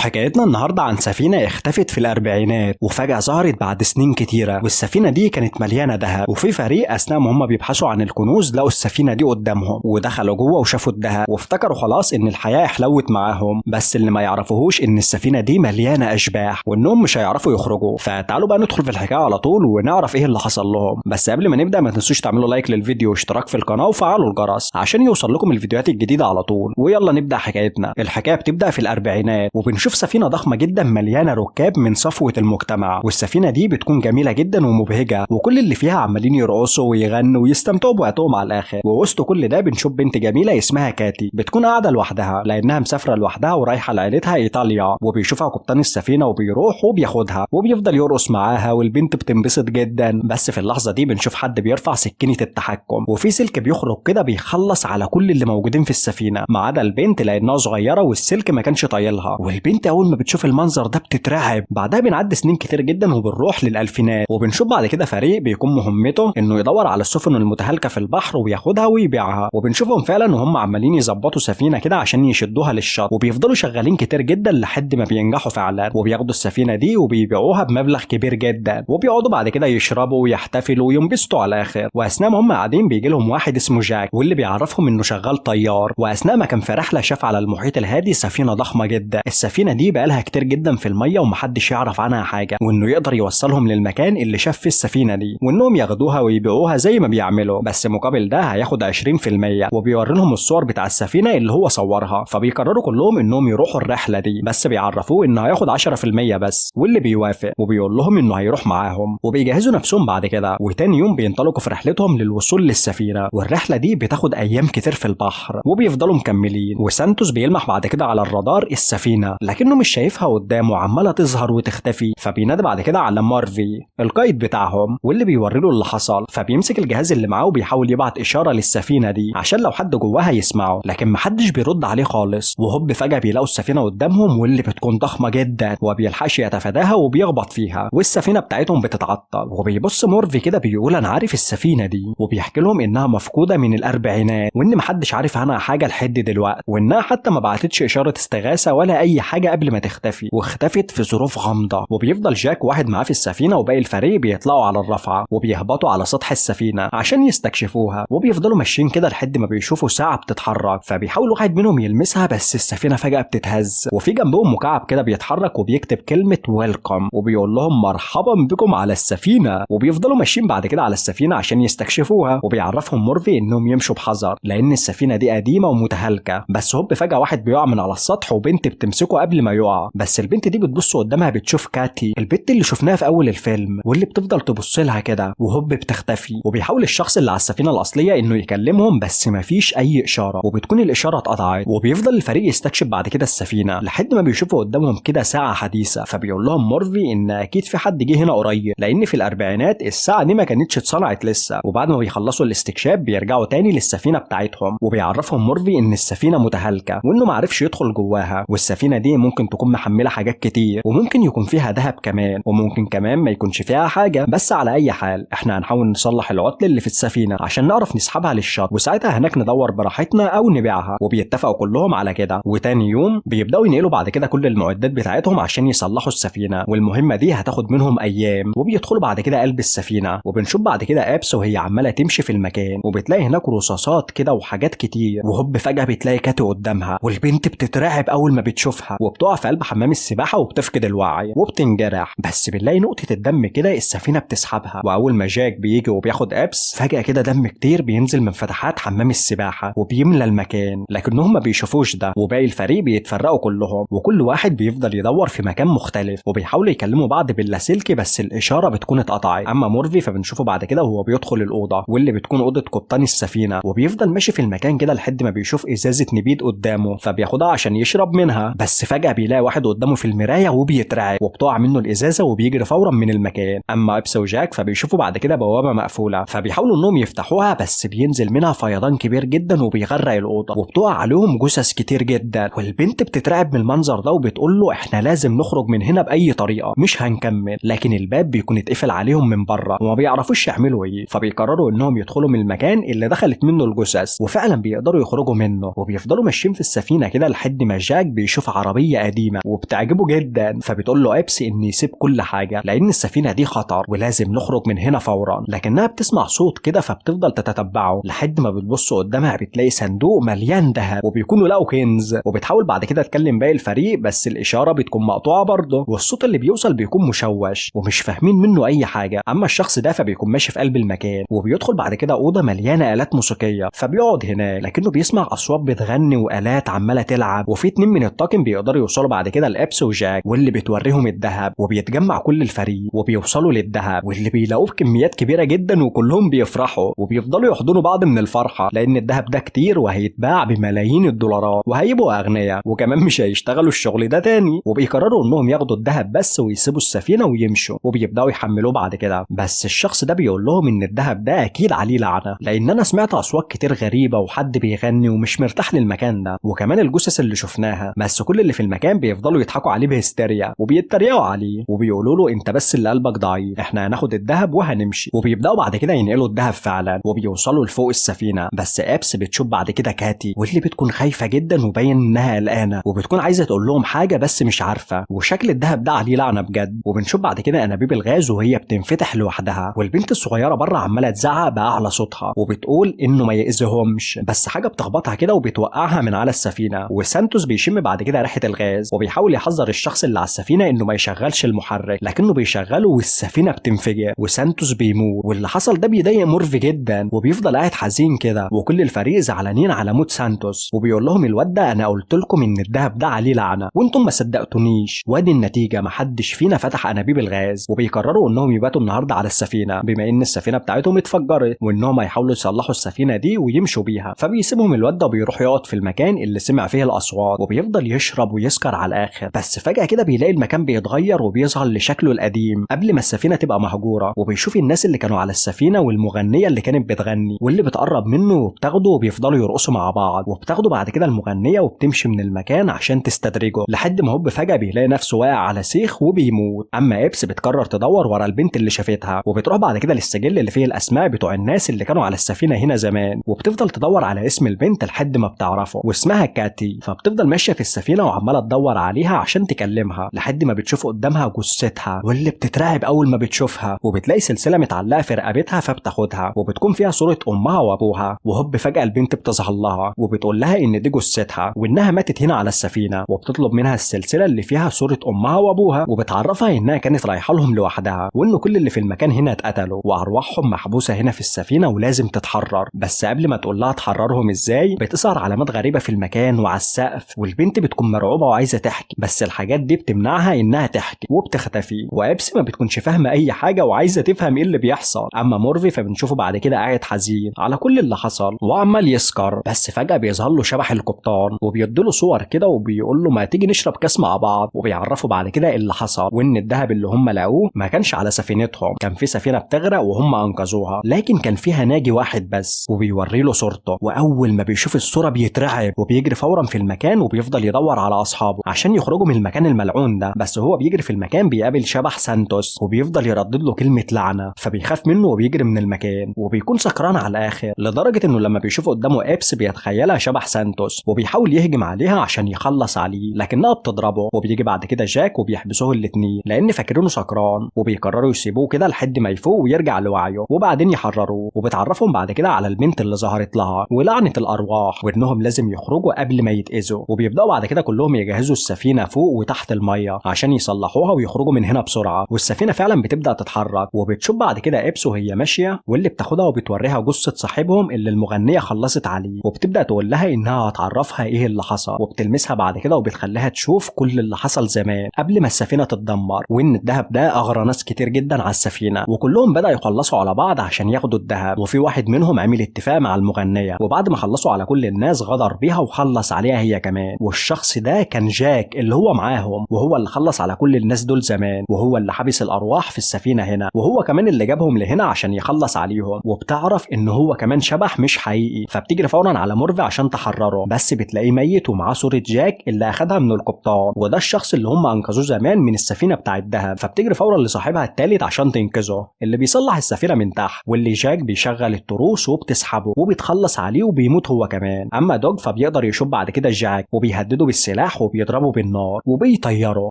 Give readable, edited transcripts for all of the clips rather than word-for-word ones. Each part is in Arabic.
حكايتنا النهاردة عن سفينة اختفت في الأربعينات وفجأة ظهرت بعد سنين كتيرة، والسفينة دي كانت مليانة ذهب، وفي فريق أثناء ما هم بيبحثوا عن الكنوز لقوا السفينة دي قدامهم ودخلوا جوه وشافوا الذهب وافتكروا خلاص إن الحياة حلوت معاهم، بس اللي ما يعرفوهوش إن السفينة دي مليانة أشباح وإنهم مش هيعرفوا يخرجوا. فتعالوا بقى ندخل في الحكاية على طول ونعرف إيه اللي حصل لهم. بس قبل ما نبدأ ما تنسوش تعملوا لايك للفيديو واشتراك في القناة وفعلوا الجرس عشان يوصل لكم الفيديوهات الجديدة على طول. ويلا نبدأ حكايتنا. الحكاية بتبدأ في الأربعينات وبنشوف سفينة ضخمة جدا مليانة ركاب من صفوة المجتمع، والسفينة دي بتكون جميلة جدا ومبهجة وكل اللي فيها عمالين يرقصوا ويغنوا ويستمتعوا بوقتهم على الآخر. ووسط كل ده بنشوف بنت جميلة اسمها كاتي بتكون قاعدة لوحدها لأنها مسافرة لوحدها ورايحة لعيلتها إيطاليا، وبيشوفها قبطان السفينة وبيروح وبياخدها وبيفضل يرقص معاها والبنت بتنبسط جدا. بس في اللحظة دي بنشوف حد بيرفع سكينة التحكم وفي سلك بيخرج كده بيخلص على كل اللي موجودين في السفينة ما عدا البنت لأنها صغيرة والسلك ما كانش طايلها. والبنت أول ما بتشوف المنظر ده بتترعب. بعدها بنعدي سنين كتير جدا وبنروح للألفينات وبنشوف بعد كده فريق بيكون مهمته انه يدور على السفن المتهالكه في البحر وياخدها ويبيعها، وبنشوفهم فعلا وهم عمالين يظبطوا سفينه كده عشان يشدوها للشط، وبيفضلوا شغالين كتير جدا لحد ما بينجحوا فعلا وبياخدوا السفينه دي وبيبيعوها بمبلغ كبير جدا، وبيقعدوا بعد كده يشربوا ويحتفلوا وينبسطوا على الاخر. واثناء ما هم قاعدين بيجي لهم واحد اسمه جاك واللي بيعرفهم انه شغال طيار، واثناء ما كان في رحله شاف على المحيط الهادي سفينه ضخمه جدا. السفينه دي بقالها كتير جدا في الميه ومحدش يعرف عنها حاجه، وانه يقدر يوصلهم للمكان اللي شاف فيه السفينه دي وانهم ياخدوها ويبيعوها زي ما بيعملوا، بس مقابل ده هياخد 20%. وبيوري لهم الصور بتاع السفينه اللي هو صورها، فبيقرروا كلهم انهم يروحوا الرحله دي، بس بيعرفوه انه هياخد 10% بس، واللي بيوافق وبيقول لهم انه هيروح معاهم. وبيجهزوا نفسهم بعد كده، وتاني يوم بينطلقوا في رحلتهم للوصول للسفينه، والرحله دي بتاخد ايام كتير في البحر وبيفضلوا مكملين. وسانتوس بيلمح بعد كده على الرادار السفينه لكنه مش شايفها قدامه عماله تظهر وتختفي، فبينادي بعد كده على مارفي القائد بتاعهم واللي بيوري له اللي حصل، فبيمسك الجهاز اللي معاه وبيحاول يبعت اشاره للسفينه دي عشان لو حد جواها يسمعه، لكن محدش بيرد عليه خالص. وهوب فجاه بيلاقوا السفينه قدامهم واللي بتكون ضخمه جدا وبيلحقش يتفاداها وبيخبط فيها والسفينه بتاعتهم بتتعطل. وبيبص مورفي كده بيقول انا عارف السفينه دي، وبيحكي لهم انها مفقوده من الاربعينات وان محدش عارف عنها حاجه لحد دلوقتي، وانها حتى ما بعتتش اشاره استغاثه ولا اي حاجه قبل ما تختفي، واختفت في ظروف غامضه. وبيفضل جاك واحد معاه في السفينه وباقي الفريق بيطلعوا على الرفعه وبيهبطوا على سطح السفينه عشان يستكشفوها، وبيفضلوا ماشيين كده لحد ما بيشوفوا ساعه بتتحرك، فبيحاول واحد منهم يلمسها بس السفينه فجاه بتتهز، وفي جنبهم مكعب كده بيتحرك وبيكتب كلمه ويلكم وبيقول لهم مرحبا بكم على السفينه. وبيفضلوا ماشيين بعد كده على السفينه عشان يستكشفوها، وبيعرفهم مورفي انهم يمشوا بحذر لان السفينه دي قديمه ومتهالكه. بس هوب فجاه واحد بيقع من على السطح وبنت بتمسكه قبل ما يقع، بس البنت دي بتبص قدامها بتشوف كاتي البنت اللي شفناها في اول الفيلم واللي بتفضل تبص لها كده، وهوب بتختفي. وبيحاول الشخص اللي على السفينه الاصليه انه يكلمهم بس مفيش اي اشاره، وبتكون الاشاره اتقطعت. وبيفضل الفريق يستكشف بعد كده السفينه لحد ما بيشوفوا قدامهم كده ساعه حديثه، فبيقول لهم مورفي ان اكيد في حد جه هنا قريب لان في الاربعينات الساعه دي ما كانتش اتصنعت لسه. وبعد ما بيخلصوا الاستكشاف بيرجعوا تاني للسفينه بتاعتهم، وبيعرفهم مورفي ان السفينه متهالكه وانه ما عرفش يدخل جواها، والسفينه دي ممكن تكون محمله حاجات كتير وممكن يكون فيها ذهب كمان، وممكن كمان ما يكونش فيها حاجه. بس على اي حال احنا هنحاول نصلح العطل اللي في السفينه عشان نعرف نسحبها للشط، وساعتها هناك ندور براحتنا او نبيعها. وبيتفقوا كلهم على كده. وتاني يوم بيبداوا ينقلوا بعد كده كل المعدات بتاعتهم عشان يصلحوا السفينه، والمهمه دي هتاخد منهم ايام. وبيدخلوا بعد كده قلب السفينه وبنشوف بعد كده ابس وهي عماله تمشي في المكان، وبتلاقي هناك رصاصات كده وحاجات كتير. وهوب فجاه بتلاقي كاتي قدامها والبنت بتترعب اول ما بتشوفها وبتقع في قلب حمام السباحه وبتفقد الوعي وبتنجرح. بس بنلاقي نقطه الدم كده السفينه بتسحبها، واول ما جاك بيجي وبياخد ابس فجاه كده دم كتير بينزل من فتحات حمام السباحه وبيملى المكان، لكنهم ما بيشوفوش ده. وباقي الفريق بيتفرقوا كلهم وكل واحد بيفضل يدور في مكان مختلف، وبيحاولوا يكلموا بعض باللاسلكي بس الاشاره بتكون اتقطعت. اما مورفي فبنشوفه بعد كده وهو بيدخل الاوضه واللي بتكون اوضه قبطان السفينه، وبيفضل ماشي في المكان كده لحد ما بيشوف ازازه نبيد قدامه فبياخدها عشان يشرب منها، بس فجاه بيلاقي واحد قدامه في المرايه وبيترعب وبتقع منه الازازه وبيجري فورا من المكان. اما ابس وجاك فبيشوفوا بعد كده بوابه مقفوله فبيحاولوا انهم يفتحوها بس بينزل منها فيضان كبير جدا وبيغرق الاوضه وبتقع عليهم جثث كتير جدا، والبنت بتترعب من المنظر ده وبتقول له احنا لازم نخرج من هنا باي طريقه مش هنكمل، لكن الباب بيكون اتقفل عليهم من بره وما بيعرفوش يعملوا ايه، فبيقرروا انهم يدخلوا من المكان اللي دخلت منه الجثث، وفعلا بيقدروا يخرجوا منه. وبيفضلوا ماشيين في السفينه كده لحد ما جاك بيشوف عربيه وهي قديمه وبتعجبه جدا، فبتقول له ابس ان يسيب كل حاجه لان السفينه دي خطر ولازم نخرج من هنا فورا. لكنها بتسمع صوت كده فبتفضل تتتبعه لحد ما بتبص قدامها بتلاقي صندوق مليان ذهب وبيكونوا لقوا كنز. وبتحاول بعد كده تكلم باقي الفريق بس الاشاره بتكون مقطوعه برضه، والصوت اللي بيوصل بيكون مشوش ومش فاهمين منه اي حاجه. اما الشخص ده فبيكون ماشي في قلب المكان وبيدخل بعد كده اوضه مليانه الات موسيقيه، فبيقعد هناك لكنه بيسمع اصوات بتغني والات عماله تلعب. وفي 2 من الطاقم بيقدروا يوصلوا بعد كده لابس وجاك واللي بتوريهم الذهب، وبيتجمع كل الفريق وبيوصلوا للذهب واللي بيلاقوه بكميات كبيره جدا وكلهم بيفرحوا وبيفضلوا يحضنوا بعض من الفرحه لان الذهب ده كتير وهيتباع بملايين الدولارات وهيبقوا اغنياء وكمان مش هيشتغلوا الشغل ده تاني. وبيقرروا انهم ياخدوا الذهب بس ويسيبوا السفينه ويمشوا وبيبداوا يحملوه بعد كده. بس الشخص ده بيقول لهم ان الذهب ده اكيد عليه لعنه لان انا سمعت اصوات كتير غريبه وحد بيغني ومش مرتاح للمكان ده وكمان الجثث اللي شفناها. بس كل اللي في المكان بيفضلوا يضحكوا عليه بهستيريا وبيتريقوا عليه وبيقولوا له انت بس اللي قلبك ضعيف، احنا هناخد الذهب وهنمشي. وبيبداوا بعد كده ينقلوا الذهب فعلا وبيوصلوا لفوق السفينه. بس ابس بتشوف بعد كده كاتي واللي بتكون خايفه جدا وباين انها قلقانه وبتكون عايزه تقول لهم حاجه بس مش عارفه، وشكل الذهب ده عليه لعنه بجد. وبنشوف بعد كده انابيب الغاز وهي بتنفتح لوحدها والبنت الصغيره بره عماله تزعق باعلى صوتها وبتقول انه ما يأذيهمش، بس حاجه بتخبطها كده وبتوقعها من على السفينه. وسانتوس بيشم بعد كده ريحه الغاز وبيحاول يحذر الشخص اللي على السفينه انه ما يشغلش المحرك لكنه بيشغله والسفينه بتنفجر وسانتوس بيموت. واللي حصل ده بيضايق مورفي جدا وبيفضل قاعد حزين كده وكل الفريق زعلانين على موت سانتوس وبيقول لهم الواد ده انا قلت لكم ان الذهب ده عليه لعنه وانتم ما صدقتونيش، وادي النتيجه محدش فينا فتح انابيب الغاز. وبيقرروا انهم يباتوا النهارده على السفينه بما ان السفينه بتاعتهم اتفجرت وانهم هيحاولوا يصلحوا السفينه دي ويمشوا بيها. فبيسيبهم الواد ده وبيروح يقعد في المكان اللي سمع فيه الاصوات وبيفضل يشرب ويسكر على الاخر. بس فجاه كده بيلاقي المكان بيتغير وبيظهر لشكله القديم قبل ما السفينه تبقى مهجوره، وبيشوف الناس اللي كانوا على السفينه والمغنيه اللي كانت بتغني واللي بتقرب منه وبتاخده وبيفضلوا يرقصوا مع بعض. وبتاخده بعد كده المغنيه وبتمشي من المكان عشان تستدرجه لحد ما هوب فجاه بيلاقي نفسه واقع على سيخ وبيموت. اما ابس بتقرر تدور ورا البنت اللي شافتها وبتروح بعد كده للسجل اللي فيه الاسماء بتوع الناس اللي كانوا على السفينه هنا زمان وبتفضل تدور على اسم البنت لحد ما بتعرفه واسمها كاتي. فبتفضل ماشيه في السفينه وعماله تدور عليها عشان تكلمها لحد ما بتشوف قدامها جثتها واللي بتترعب اول ما بتشوفها وبتلاقي سلسله متعلقه في رقبتها فبتاخدها وبتكون فيها صوره امها وابوها. وهوب فجاه البنت بتظهر لها وبتقول لها ان دي جثتها وانها ماتت هنا على السفينه وبتطلب منها السلسله اللي فيها صوره امها وابوها وبتعرفها انها كانت رايحه لهم لوحدها وانه كل اللي في المكان هنا اتقتلوا وارواحهم محبوسه هنا في السفينه ولازم تتحرر. بس قبل ما تقول لها تحررهم ازاي بتظهر علامات غريبه في المكان وعلى السقف والبنت بتكون مرعوبه وعايزه تحكي بس الحاجات دي بتمنعها انها تحكي وبتختفي. وابس ما بتكونش فاهمه اي حاجه وعايزه تفهم ايه اللي بيحصل. اما مورفي فبنشوفه بعد كده قاعد حزين على كل اللي حصل وعمال يسكر. بس فجاه بيظهر له شبح القبطان وبيديله صور كده وبيقول له ما تيجي نشرب كاس مع بعض. وبيعرفوا بعد كده اللي حصل وان الذهب اللي هم لقوه ما كانش على سفينتهم، كان في سفينه بتغرق وهم انقذوها لكن كان فيها ناجي واحد بس وبيوري له صورته. واول ما بيشوف الصوره بيترعب وبيجري فورا في المكان وبيفضل يدور على اصحابه عشان يخرجوا من المكان الملعون ده. بس هو بيجري في المكان بيقابل شبح سانتوس وبيفضل يردد له كلمه لعنه فبيخاف منه وبيجري من المكان وبيكون سكران على الاخر لدرجه انه لما بيشوف قدامه ابس بيتخيلها شبح سانتوس وبيحاول يهجم عليها عشان يخلص عليه لكنها بتضربه. وبيجي بعد كده جاك وبيحبسوه الاثنين لان فاكرينه سكران وبيقرروا يسيبوه كده لحد ما يفوق ويرجع لوعيه وبعدين يحرروه. وبتعرفهم بعد كده على البنت اللي ظهرت لها ولعنه الارواح وانهم لازم يخرجوا قبل ما يتاذوا. وبيبداوا بعد كده كلهم يجهزوا السفينه فوق وتحت الميه عشان يصلحوها ويخرجوا من هنا بسرعه. والسفينه فعلا بتبدا تتحرك وبتشوف بعد كده ابس وهي ماشيه واللي بتاخدها وبتوريها جثه صاحبهم اللي المغنيه خلصت عليه وبتبدا تقول لها انها هتعرفها ايه اللي حصل وبتلمسها بعد كده وبتخليها تشوف كل اللي حصل زمان قبل ما السفينه تتدمر وان الذهب ده اغرى ناس كتير جدا على السفينه وكلهم بدأ يخلصوا على بعض عشان ياخدوا الذهب. وفي واحد منهم عمل اتفاق مع المغنيه وبعد ما خلصوا على كل الناس غدر بيها وخلص عليها هي كمان. والشخص ده كان جاك اللي هو معاهم وهو اللي خلص على كل الناس دول زمان وهو اللي حبس الارواح في السفينه هنا وهو كمان اللي جابهم لهنا عشان يخلص عليهم. وبتعرف ان هو كمان شبح مش حقيقي فبتجري فورا على مورفي عشان تحرره بس بتلاقيه ميت ومعاه صوره جاك اللي اخدها من القبطان وده الشخص اللي هم انقذوه زمان من السفينه بتاع الذهب. فبتجري فورا لصاحبها الثالث عشان تنقذه اللي بيصلح السفينه من تحت واللي جاك بيشغل التروس وبتسحبه وبيتخلص عليه وبيموت هو كمان. اما دوج فبيقدر يشوف بعد كده جاك وبيهدده بالسلاح السطح وبيضربه بالنار وبيطيره،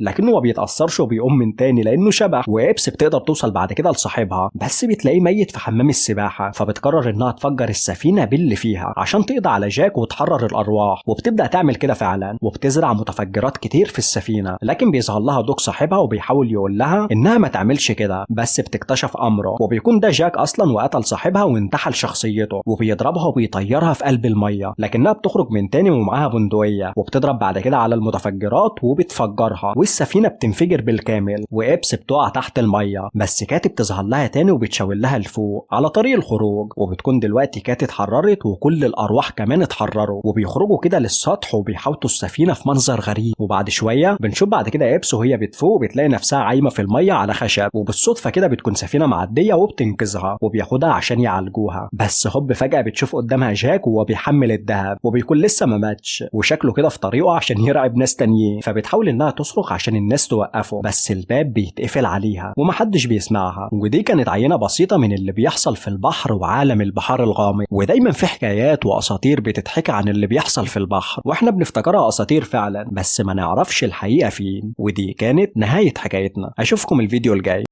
لكنه ما بيتأثرش وبيقوم من تاني لأنه شبح. وإبس بتقدر توصل بعد كده لصاحبها بس بتلاقيه ميت في حمام السباحة، فبتقرر إنها تفجر السفينة باللي فيها عشان تقضي على جاك وتحرر الأرواح. وبتبدأ تعمل كده فعلا وبتزرع متفجرات كتير في السفينة، لكن بيظهر لها دوك صاحبها وبيحاول يقول لها إنها ما تعملش كده، بس بتكتشف أمره وبيكون ده جاك أصلا وقتل صاحبها وانتحل شخصيته وبيضربها وبيطيرها في قلب المية، لكنها بتخرج من تاني ومعاها بندقية وبتضرب بعد كده على المتفجرات وبتفجرها والسفينة بتنفجر بالكامل وإبس بتقع تحت المية. بس كاتي بتظهر لها تاني وبتشاور لها لفوق على طريق الخروج، وبتكون دلوقتي كاتي اتحررت وكل الأرواح كمان اتحرروا وبيخرجوا كده للسطح وبيحاوطوا السفينة في منظر غريب. وبعد شوية بنشوف بعد كده إبس وهي بتفوق بتلاقي نفسها عايمة في المية على خشب، وبالصدفة كده بتكون سفينة معدية وبتنقذها وبياخدها عشان يعالجوها. بس هوب فجأة بتشوف قدامها جاك وهو بيحمل الذهب وبيكون لسه ما ماتش وشكله كده في طريقه عشان يرعب ناس تانيين، فبتحاول انها تصرخ عشان الناس توقفه بس الباب بيتقفل عليها ومحدش بيسمعها. ودي كانت عينة بسيطة من اللي بيحصل في البحر وعالم البحار الغامض، ودايما في حكايات واساطير بتتحكي عن اللي بيحصل في البحر واحنا بنفتكرها اساطير فعلا بس ما نعرفش الحقيقة فين. ودي كانت نهاية حكايتنا، اشوفكم الفيديو الجاي.